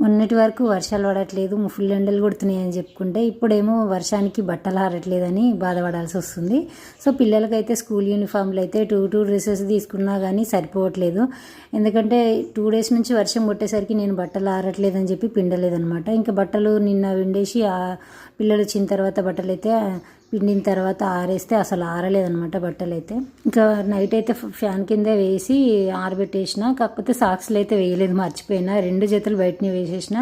మొన్నటి వరకు వర్షాలు పడట్లేదు, ఫుల్ ఎండలు కొడుతున్నాయి అని చెప్పుకుంటే ఇప్పుడేమో వర్షానికి బట్టలు ఆరట్లేదని బాధపడాల్సి వస్తుంది. సో పిల్లలకైతే స్కూల్ యూనిఫామ్లు అయితే టూ డ్రెస్సెస్ తీసుకున్నా కానీ సరిపోవట్లేదు. ఎందుకంటే 2 days నుంచి వర్షం కొట్టేసరికి నేను బట్టలు ఆరట్లేదని చెప్పి పిండలేదనమాట. ఇంకా బట్టలు నిన్న విండేసి పిల్లలు వచ్చిన తర్వాత బట్టలు అయితే పిండిన తర్వాత ఆరేస్తే అసలు ఆరలేదనమాట బట్టలు అయితే. ఇంకా నైట్ అయితే ఫ్యాన్ కింద వేసి ఆరబెట్టేసిన. కాకపోతే సాక్స్లు అయితే వేయలేదు, మర్చిపోయినా. 2 జతలు బయటని వేసేసిన.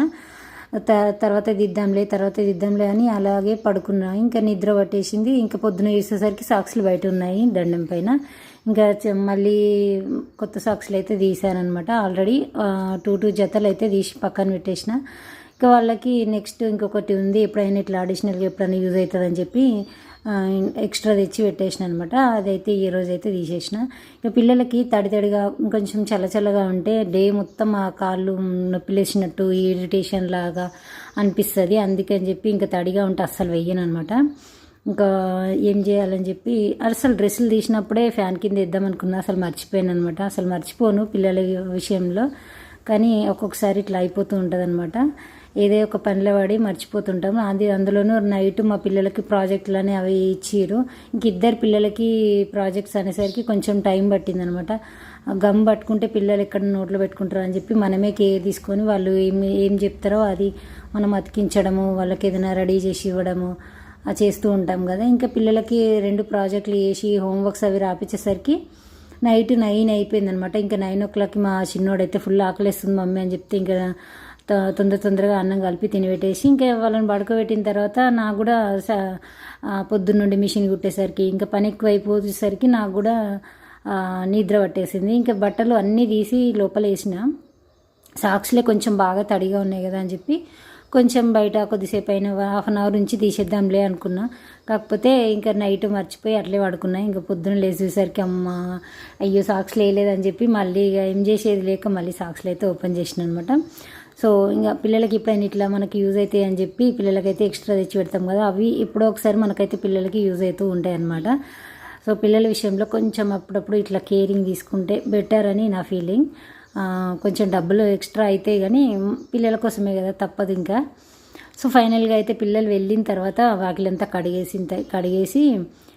తర్వాత దిద్దాంలే అని అలాగే పడుకున్నా. ఇంకా నిద్ర పట్టేసింది. ఇంకా పొద్దున వేసేసరికి సాక్స్లు బయట ఉన్నాయి దండం పైన. ఇంకా మళ్ళీ కొత్త సాక్స్లు అయితే తీసానమాట. ఆల్రెడీ 2 జతలు అయితే తీసి పక్కన పెట్టేసిన. ఇంకా వాళ్ళకి నెక్స్ట్ ఇంకొకటి ఉంది, ఎప్పుడైనా ఇట్లా అడిషనల్గా ఎప్పుడైనా యూజ్ అవుతుందని చెప్పి ఎక్స్ట్రా తెచ్చి పెట్టేసిన అనమాట. అదైతే ఈ రోజు అయితే తీసేసిన. ఇక పిల్లలకి తడిగా ఇంకొంచెం చల్లగా ఉంటే డే మొత్తం ఆ కాళ్ళు నొప్పిలేసినట్టు ఇరిటేషన్ లాగా అనిపిస్తుంది. అందుకని చెప్పి ఇంకా తడిగా ఉంటే అస్సలు వెయ్యను అనమాట. ఇంకా ఏం చేయాలని చెప్పి అసలు డ్రెస్సులు తీసినప్పుడే ఫ్యాన్ కింద వేద్దాం అనుకున్నా, అసలు మర్చిపోయాను అనమాట. అసలు మర్చిపోను పిల్లల విషయంలో, కానీ ఒక్కొక్కసారి ఇట్లా అయిపోతూ ఉంటుంది అనమాట. ఏదో ఒక పనిలో పడి మర్చిపోతుంటాము. అందులోనూ నైట్ మా పిల్లలకి ప్రాజెక్టులని అవి ఇచ్చిర్రు. ఇంక 2 పిల్లలకి ప్రాజెక్ట్స్ అనేసరికి కొంచెం టైం పట్టిందనమాట. గమ్ పట్టుకుంటే పిల్లలు ఎక్కడ నోట్లో పెట్టుకుంటారు అని చెప్పి మనమే కేర్ తీసుకొని వాళ్ళు ఏం చెప్తారో అది మనం అతికించడము, వాళ్ళకి ఏదైనా రెడీ చేసి ఇవ్వడము చేస్తూ ఉంటాం కదా. ఇంకా పిల్లలకి 2 ప్రాజెక్టులు వేసి హోంవర్క్స్ అవి రాపించేసరికి నైట్ 9 అయిపోయిందనమాట. ఇంకా 9 o'clock మా చిన్నోడైతే ఫుల్ ఆకలిస్తుంది మమ్మీ అని చెప్తే ఇంకా తొందరగా అన్నం కలిపి తినిపెట్టేసి ఇంకా వాళ్ళని పడుకోబెట్టిన తర్వాత నాకు కూడా పొద్దున్నుండి మిషన్ కుట్టేసరికి ఇంకా పని ఎక్కువ అయిపోయేసరికి నాకు కూడా నిద్ర పట్టేసింది. ఇంకా బట్టలు అన్నీ తీసి లోపల వేసిన. సాక్స్లే కొంచెం బాగా తడిగా ఉన్నాయి కదా అని చెప్పి కొంచెం బయట కొద్దిసేపు అయినా 1/2 hour నుంచి తీసేద్దాంలే అనుకున్నా. కాకపోతే ఇంకా నైట్ మర్చిపోయి అట్లే పడుకున్నా. ఇంకా పొద్దున్న లేచేసరికి అమ్మ అయ్యో సాక్స్లు వేయలేదని చెప్పి మళ్ళీ ఇక ఏం చేసేది లేక మళ్ళీ సాక్స్లు అయితే ఓపెన్ చేసిన అనమాట. సో ఇంకా పిల్లలకి ఎప్పుడైనా ఇట్లా మనకి యూజ్ అవుతాయి అని చెప్పి పిల్లలకైతే ఎక్స్ట్రా తెచ్చి పెడతాం కదా, అవి ఎప్పుడో ఒకసారి మనకైతే పిల్లలకి యూజ్ అవుతూ ఉంటాయి అన్నమాట. సో పిల్లల విషయంలో కొంచెం అప్పుడప్పుడు ఇట్లా కేరింగ్ తీసుకుంటే బెటర్ అని నా ఫీలింగ్. కొంచెం డబ్బులు ఎక్స్ట్రా అవుతాయి కానీ పిల్లల కోసమే కదా, తప్పదు ఇంకా. సో ఫైనల్గా అయితే పిల్లలు వెళ్ళిన తర్వాత వాకిలంతా కడిగేసి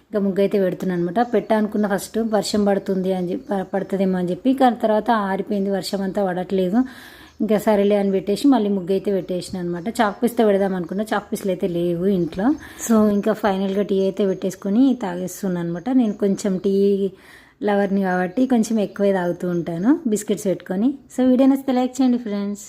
ఇంకా ముగ్గు అయితే పెడుతున్నాను అనమాట. అనుకున్న ఫస్ట్ వర్షం పడుతుందేమో అని చెప్పి, కానీ తర్వాత ఆరిపోయింది, వర్షం అంతా పడట్లేదు. ఇంకా సరేలే అని పెట్టేసి మళ్ళీ ముగ్గు అయితే పెట్టేసిన అనమాట. చాక్ పీస్తో పెడదాం అనుకున్నా, చాక్ పీస్లు అయితే లేవు ఇంట్లో. సో ఇంకా ఫైనల్గా టీ అయితే పెట్టేసుకొని తాగేస్తున్నాను అనమాట. నేను కొంచెం టీ లవర్ని కాబట్టి కొంచెం ఎక్కువే తాగుతూ ఉంటాను బిస్కెట్స్ పెట్టుకొని. సో వీడియో నచ్చితే లైక్ చేయండి ఫ్రెండ్స్.